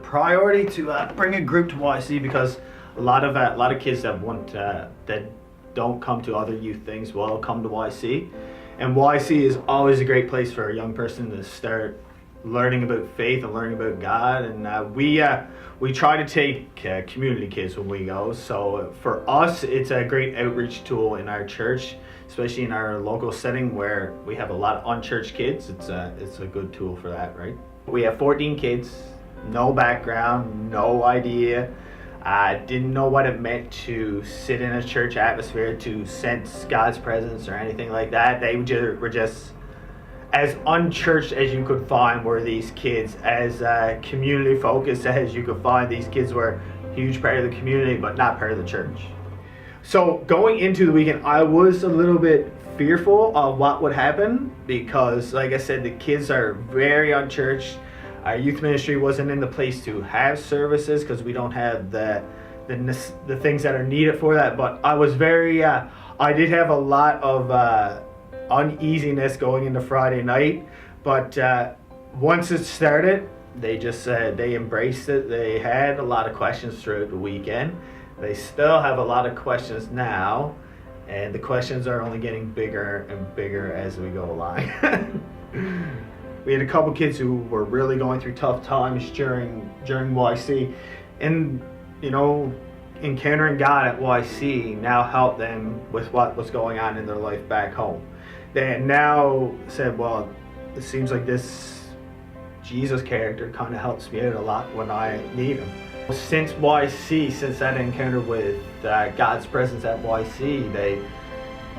priority to bring a group to YC because a lot of kids that don't come to other youth things will come to YC, and YC is always a great place for a young person to start learning about faith and learning about God. And we try to take community kids when we go. So for us, it's a great outreach tool in our church, especially in our local setting where we have a lot of unchurched kids. It's a good tool for that, right? We have 14 kids, no background, no idea. Didn't know what it meant to sit in a church atmosphere, to sense God's presence or anything like that. They were just as unchurched as you could find were these kids, as community focused as you could find. These kids were a huge part of the community, but not part of the church. So going into the weekend, I was a little bit fearful of what would happen because, like I said, the kids are very unchurched. Our youth ministry wasn't in the place to have services because we don't have the things that are needed for that. But I was I did have a lot of uneasiness going into Friday night, but once it started, they embraced it. They had a lot of questions throughout the weekend. They still have a lot of questions now, and the questions are only getting bigger and bigger as we go along. We had a couple kids who were really going through tough times during YC, and encountering God at YC now helped them with what was going on in their life back home. They now said, well, it seems like this Jesus character kind of helps me out a lot when I need him. Since YC, since that encounter with God's presence at YC, they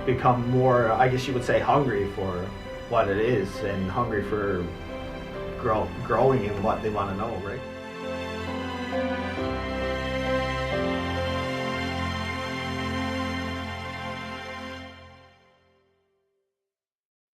become more, I guess you would say, hungry for what it is and hungry for growing in what they want to know, right?